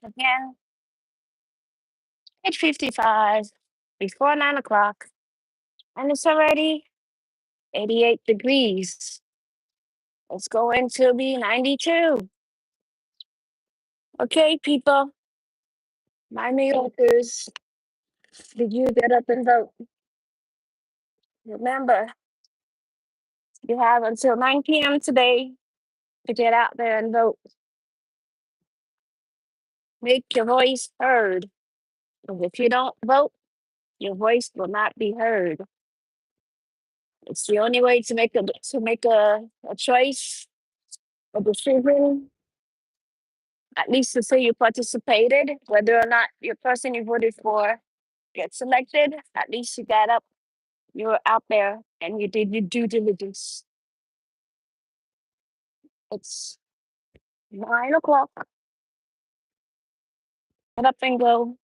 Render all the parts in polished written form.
again. 8:55 before 9 o'clock, and it's already 88 degrees. It's going to be 92. Okay, people, my New Yorkers, did you get up and vote? Remember, you have until 9 p.m. today to get out there and vote. Make your voice heard. 'Cause if you don't vote, your voice will not be heard. It's the only way to make a choice, a decision, at least to say you participated, whether or not your person you voted for gets elected. At least you got up, you were out there, and you did your due diligence. It's 9 o'clock. Get up and go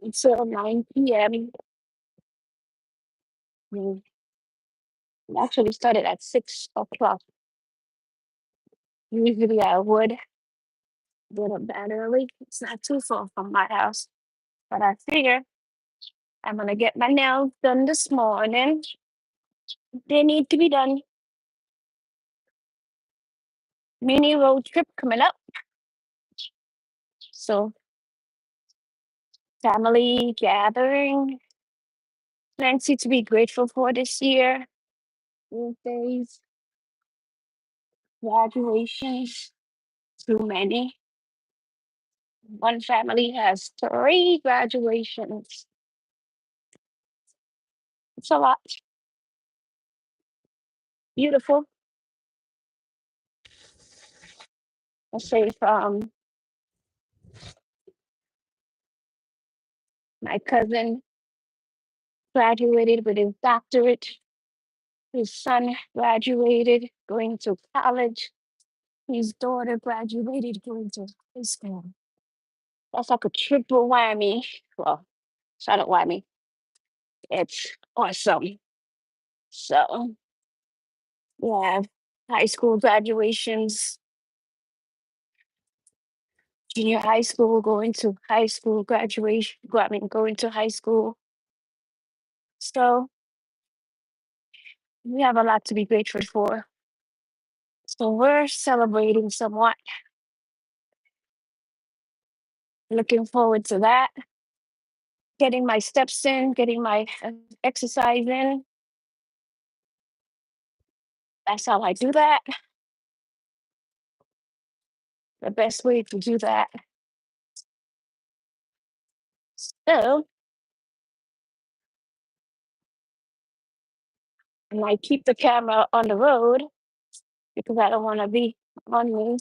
until 9 p.m. We actually started at 6 o'clock. Usually I would get up that early. It's not too far from my house, but I figure I'm gonna get my nails done this morning. They need to be done. Mini road trip coming up. So family gathering, plenty to be grateful for this year. Birthdays, graduations, too many. One family has 3 graduations. It's a lot. Beautiful. I say from my cousin graduated with his doctorate. His son graduated going to college. His daughter graduated going to high school. That's like a triple whammy. Well, it's not a whammy. It's awesome. So we have high school graduations, junior high school, going to high school graduation, going to high school. So we have a lot to be grateful for. So we're celebrating somewhat. Looking forward to that. Getting my steps in, getting my exercise in. That's how I do that. The best way to do that. So, and I keep the camera on the road because I don't want to be on me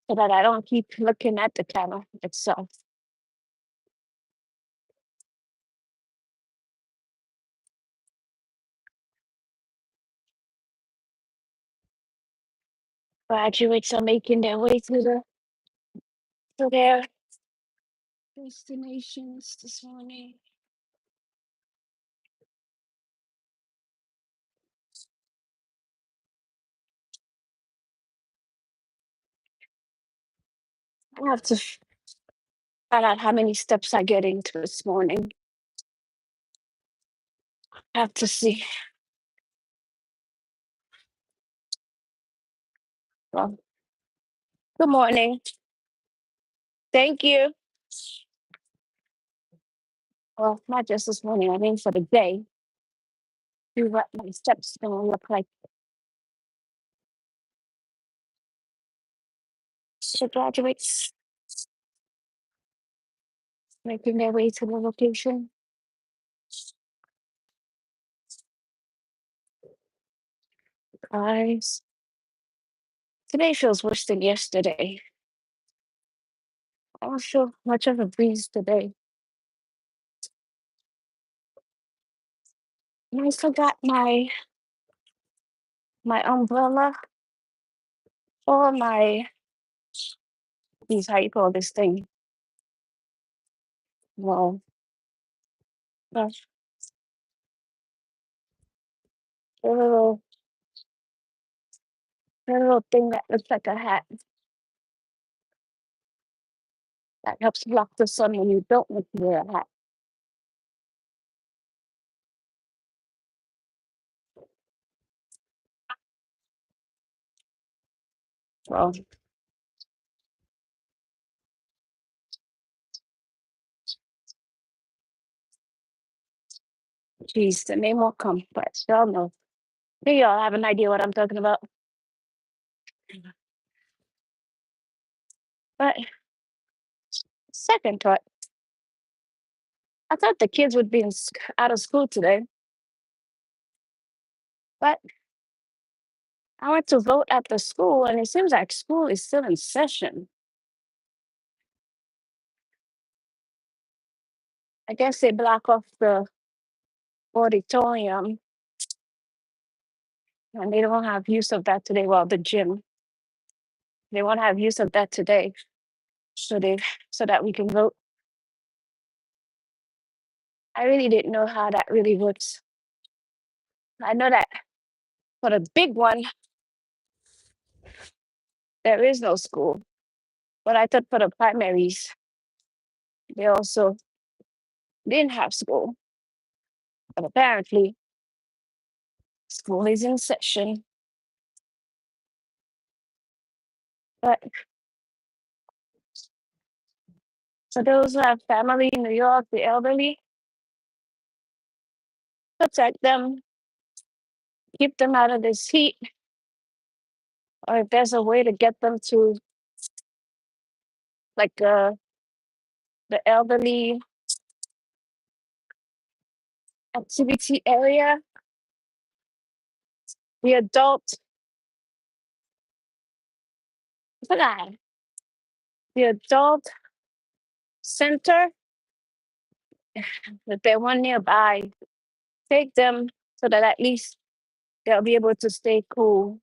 so that I don't keep looking at the camera itself. Graduates are making their way to their destinations this morning. I have to find out how many steps I get into this morning. I have to see. Well, good morning. Thank you. Well, not just this morning, I mean for the day. See what my steps gonna look like. So graduates making their way to the location. Guys, today feels worse than yesterday. I don't feel much of a breeze today. And I forgot my umbrella or my these how you call this thing. Well, gosh, the little The little thing that looks like a hat that helps block the sun when you don't want to wear a hat. Well, geez, the name won't come, but y'all know. Do y'all have an idea what I'm talking about? But second thought, I thought the kids would be out of school today, but I went to vote at the school, and it seems like school is still in session. I guess they block off the auditorium, and they don't have use of that today. Well, the gym, they won't have use of that today, so they so that we can vote. I really didn't know how that really works. I know that for the big one, there is no school, but I thought for the primaries, they also didn't have school. But apparently, school is in session. But for those who have family in New York, the elderly, protect them, keep them out of this heat, or if there's a way to get them to like the elderly activity area, the adult, I forgot, the adult center, if there's one nearby, take them so that at least they'll be able to stay cool.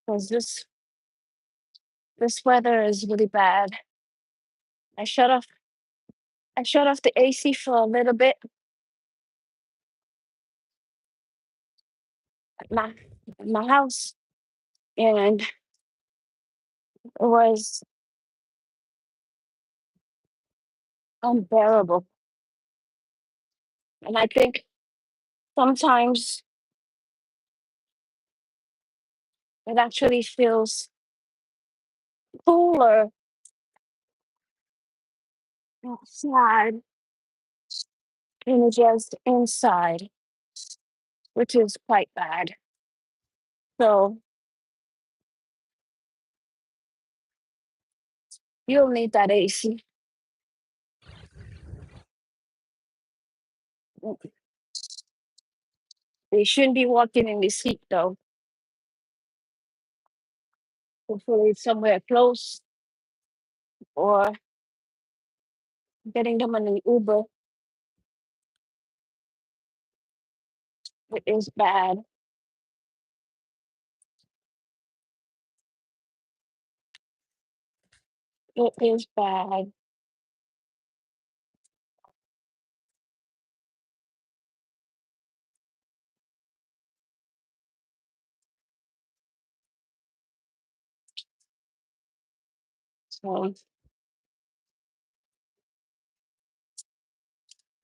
Because this weather is really bad. I shut off I shut off the AC for a little bit at my house, and it was unbearable. And I think sometimes it actually feels cooler outside than just inside, which is quite bad. So you'll need that AC. They shouldn't be walking in this heat though. Hopefully it's somewhere close, or getting them on an Uber. It is bad. It is bad. So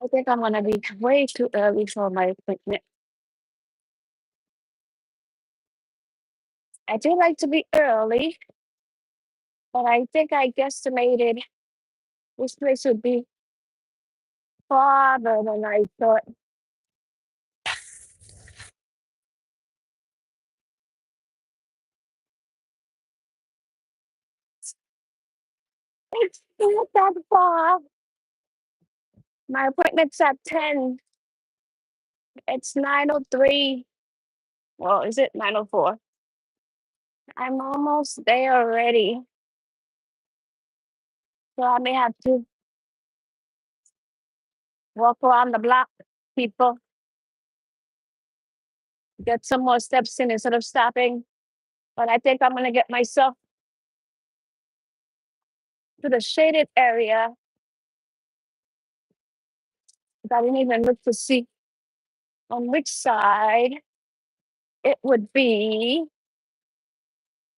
I think I'm gonna be way too early for my appointment. I do like to be early, but I think I guesstimated this place would be farther than I thought. It's not that far. My appointment's at 10. It's 9:03. Well, is it 9:04? I'm almost there already. So I may have to walk around the block, people, get some more steps in instead of stopping. But I think I'm gonna get myself to the shaded area. I didn't even look to see on which side. it would be,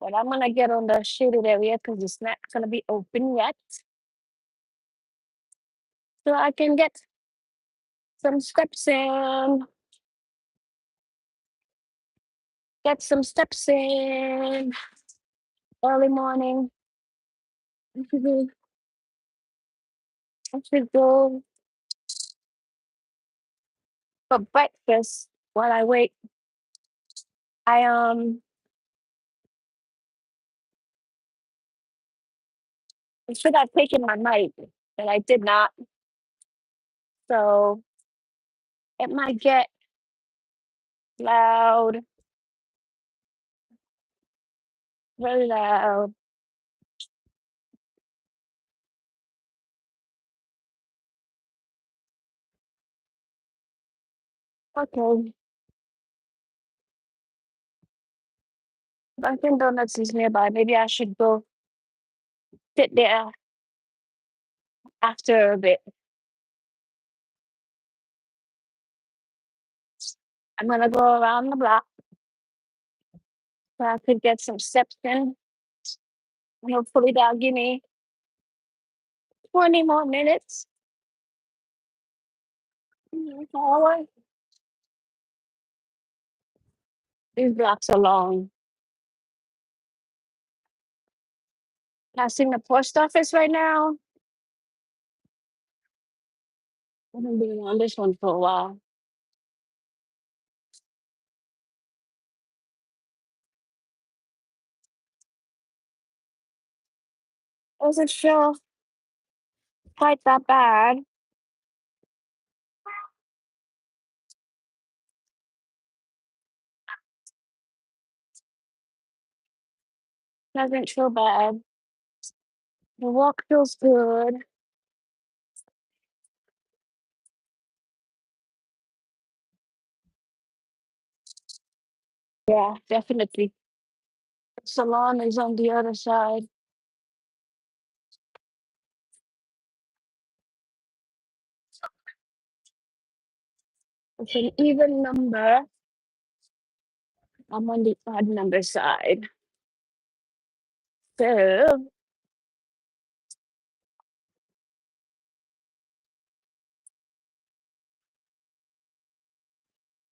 but I'm gonna get on the shaded area because it's not gonna be open yet. So I can get some steps in. Get some steps in. Early morning. I should go for breakfast while I wait. I should have taken my mic, but I did not. So it might get loud, very loud. Okay. Dunkin' Donuts is nearby. Maybe I should go sit there after a bit. I'm gonna go around the block so I could get some steps in. Hopefully that'll give me 20 more minutes. Forward. These blocks are long. Passing the post office right now. I'm gonna be on this one for a while. Doesn't feel quite that bad. Doesn't feel bad. The walk feels good. Yeah, definitely. The salon is on the other side. It's an even number. I'm on the odd number side. So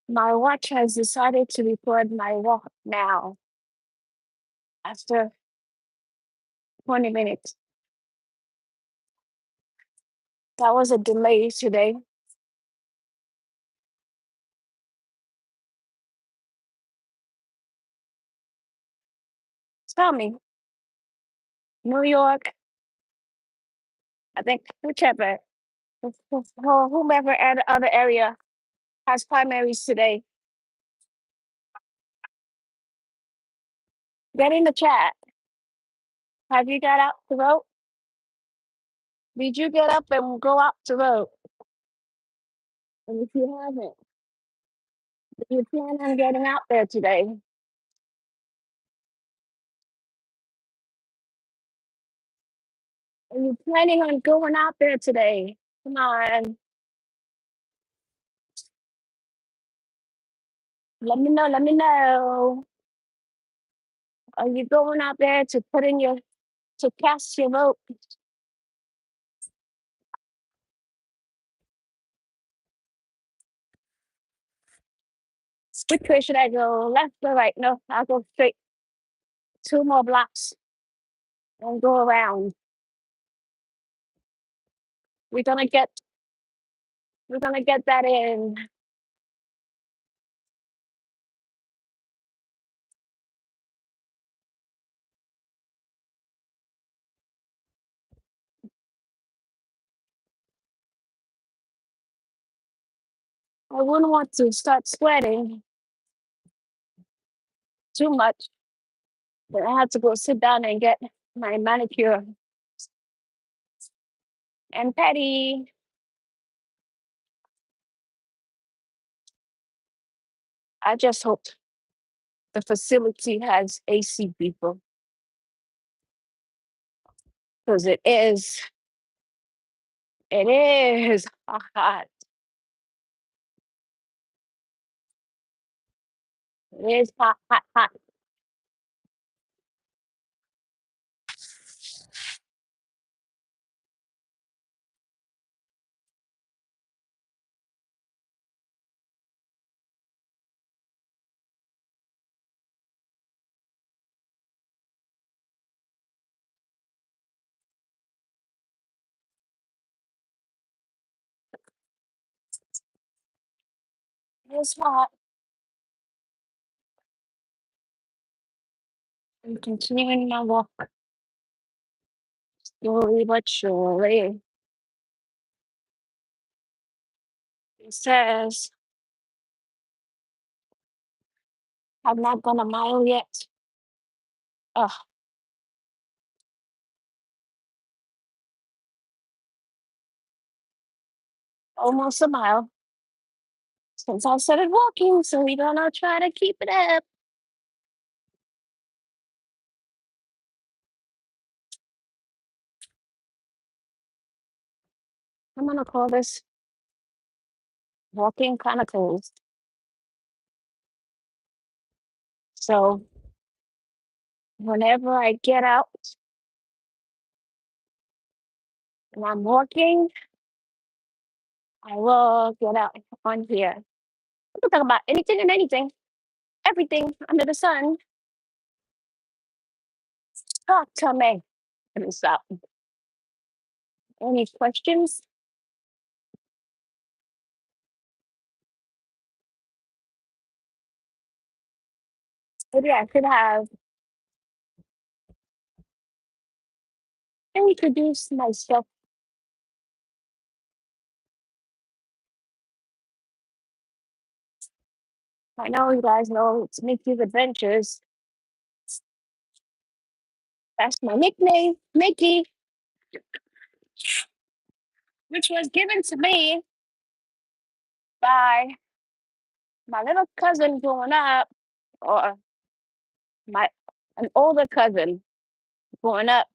my watch has decided to record my walk now after 20 minutes. That was a delay today. Tell me, New York, I think whichever, whomever at other area has primaries today. Get in the chat. Have you got out to vote? Did you get up and go out to vote? And if you haven't, do you plan on getting out there today? Are you planning on going out there today? Come on. Let me know. Let me know. Are you going out there to put in your to cast your vote? Which way should I go? Left or right? No, I'll go straight. 2 more blocks and go around. We're gonna get we're gonna get that in. I wouldn't want to start sweating too much, but I had to go sit down and get my manicure and pedi. I just hope the facility has AC people because it is hot. It is hot, hot, hot. It is hot. I'm continuing my walk slowly but surely. It says I've not gone a mile yet. Oh, almost a mile since I started walking. So we're gonna try to keep it up. I'm gonna call this walking chronicles. So whenever I get out and I'm walking, I will get out on here. We can talk about anything and anything, everything under the sun. Talk to me. Let me stop. Any questions? Maybe I could have introduced myself. I know you guys know it's Mickey's Adventures. That's my nickname, Mickey, which was given to me by my little cousin growing up, or my an older cousin growing up,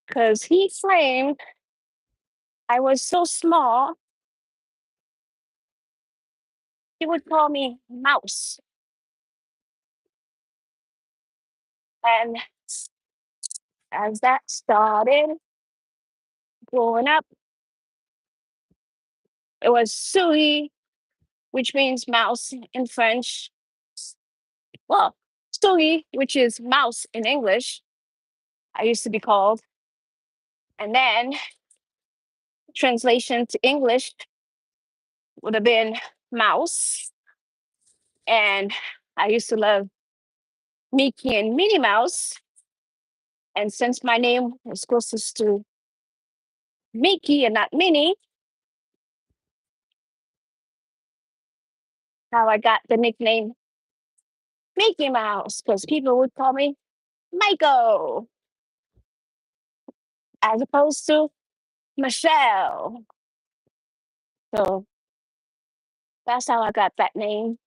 because he claimed I was so small, he would call me Mouse. And as that started growing up, it was Souris, which means mouse in French. Well, Souris, which is mouse in English, I used to be called. And then translation to English would have been mouse. And I used to love Mickey and Minnie Mouse. And since my name was closest to Mickey and not Minnie, how I got the nickname Mickey Mouse, because people would call me Michael as opposed to Michelle. So that's how I got that name.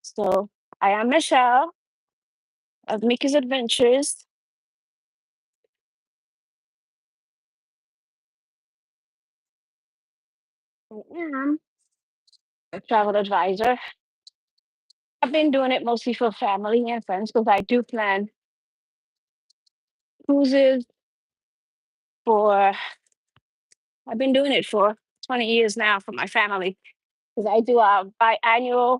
So I am Michelle of Mickey's Adventures. I am a travel advisor. I've been doing it mostly for family and friends because I do plan cruises for, I've been doing it for 20 years now for my family because I do a biannual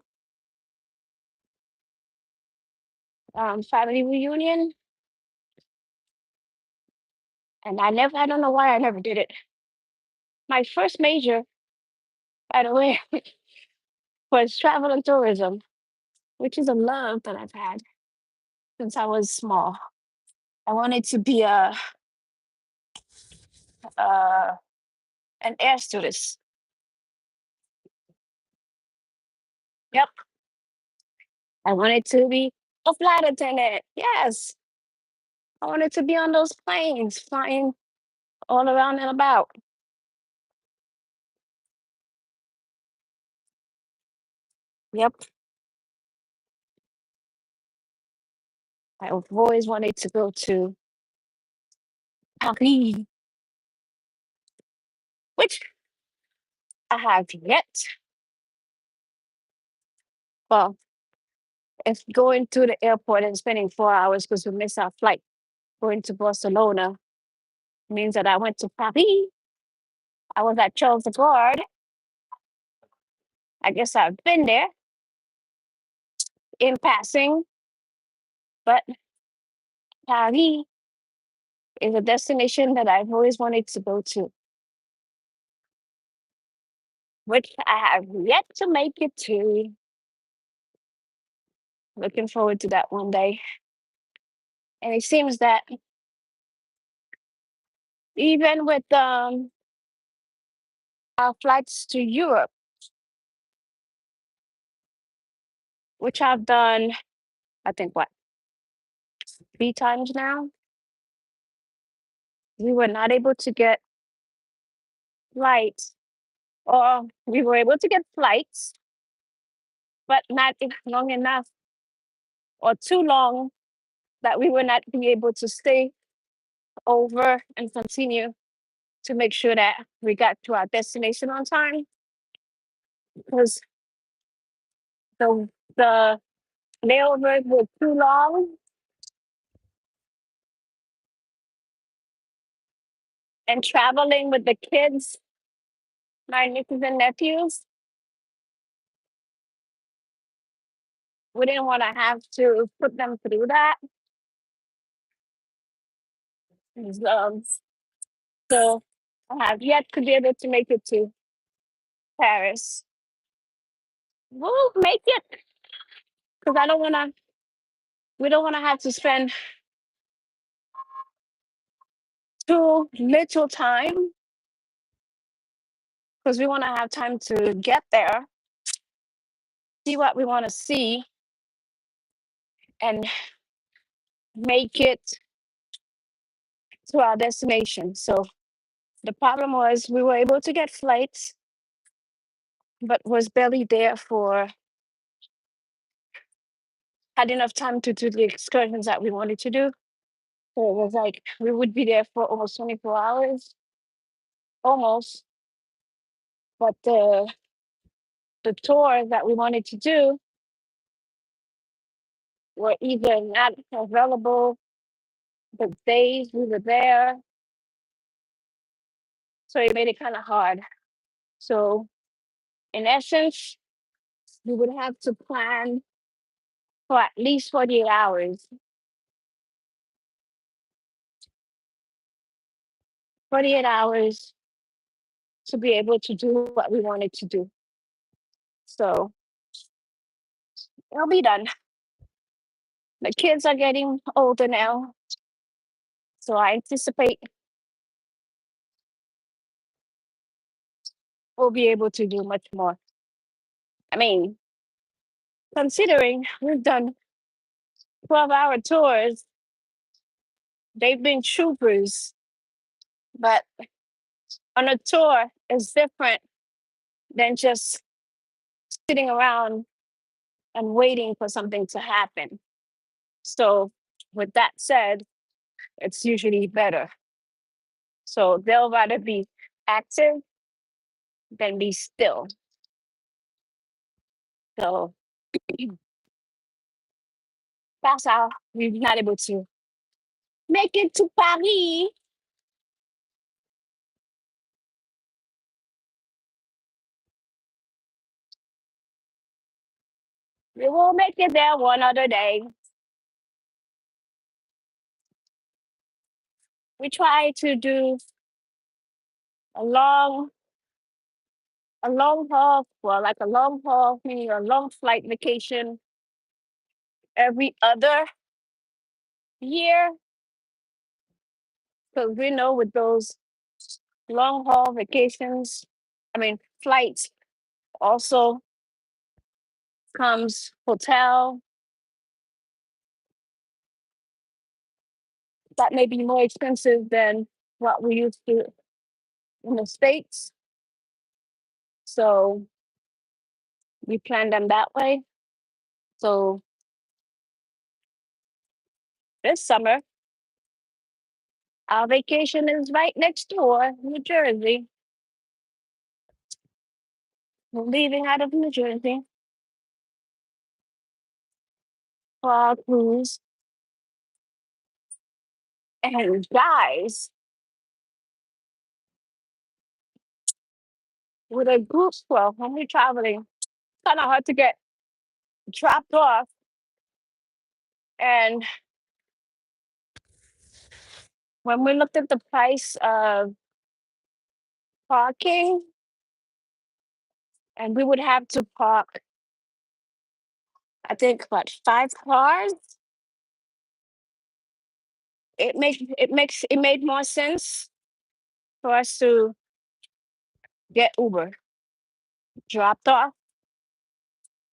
family reunion. And I don't know why I never did it. My first major, by the way, was travel and tourism, which is a love that I've had since I was small. I wanted to be uh, an air stewardess. Yep. I wanted to be a flight attendant. Yes. I wanted to be on those planes flying all around and about. Yep. I've always wanted to go to Paris, which I have yet. Well, if going to the airport and spending 4 hours because we missed our flight going to Barcelona means that I went to Paris. I was at Charles de Gaulle. I guess I've been there in passing, but Paris is a destination that I've always wanted to go to, which I have yet to make it to. Looking forward to that one day. And it seems that even with our flights to Europe, which I've done, I think what, 3 times now, we were not able to get flights, or we were able to get flights, but not long enough or too long that we would not be able to stay over and continue to make sure that we got to our destination on time. Because the layovers were too long, and traveling with the kids, my nieces and nephews, we didn't want to have to put them through that. Um, so I have yet to be able to make it to Paris. We'll make it because I don't want to. We don't want to have to spend too little time because we want to have time to get there, see what we want to see, and make it to our destination. So the problem was we were able to get flights, but was barely there for had enough time to do the excursions that we wanted to do. So it was like we would be there for almost 24 hours, almost. But the tours that we wanted to do were either not available the days we were there. So it made it kind of hard. So in essence, we would have to plan for at least 48 hours. 48 hours to be able to do what we wanted to do. So it'll be done. The kids are getting older now. So I anticipate we'll be able to do much more. I mean, considering we've done 12-hour tours, they've been troopers, but on a tour is different than just sitting around and waiting for something to happen. So, with that said, it's usually better. So, they'll rather be active than be still. So, that's how we're not able to make it to Paris. We will make it there one other day. We try to do a long, a long haul, well, like a long haul, meaning a long flight vacation every other year. Because we know with those long haul vacations, I mean, flights also comes hotel that may be more expensive than what we used to in the States. So we plan them that way. So this summer, our vacation is right next door, New Jersey. We're leaving out of New Jersey. for our cruise. And guys, with a group, well, when we're traveling, kind of hard to get dropped off. And when we looked at the price of parking, and we would have to park, I think, what, 5 cars? It made more sense for us to get Uber, dropped off,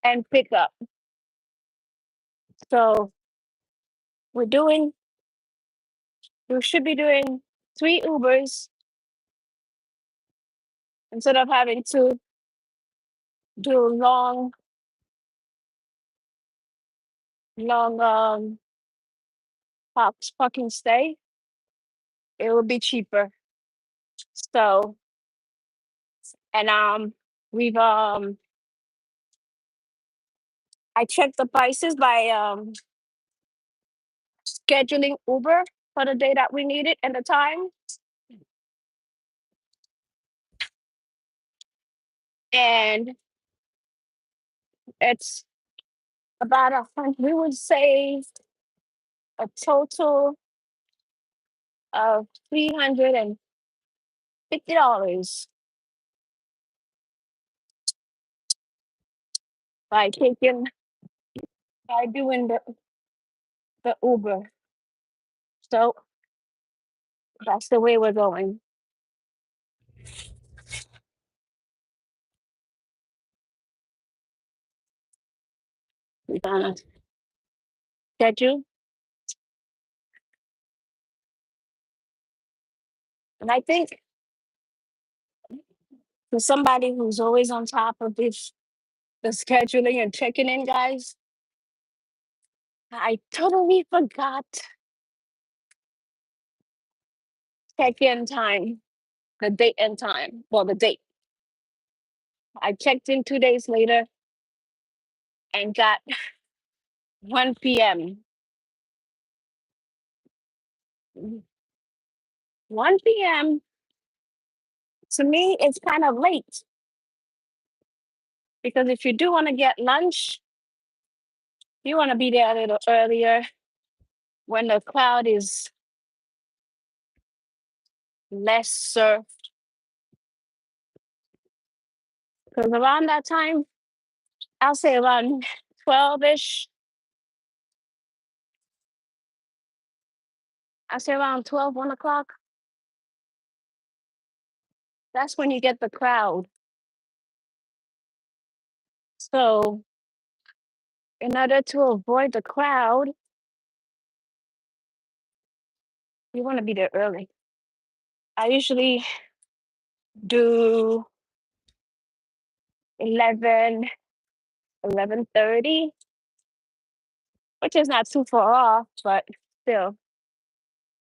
and pick up. So we should be doing 3 Ubers instead of having to do long parking stay. It will be cheaper. So, and we've I checked the prices by scheduling Uber for the day that we need it and the time. And it's about we would save a total of $350 by doing the Uber. So that's the way we're going. We're gonna schedule. And I think for somebody who's always on top of the scheduling and checking in, guys, I totally forgot check-in time, the date and time. Well, the date. I checked in 2 days later and got 1 p.m. 1 p.m. to me, it's kind of late because if you do want to get lunch, you want to be there a little earlier when the crowd is lesser. Because around that time, I'll say around 12-ish. I say around 12, 1 o'clock. That's when you get the crowd. So in order to avoid the crowd, you want to be there early. I usually do 11, 11:30, which is not too far off, but still.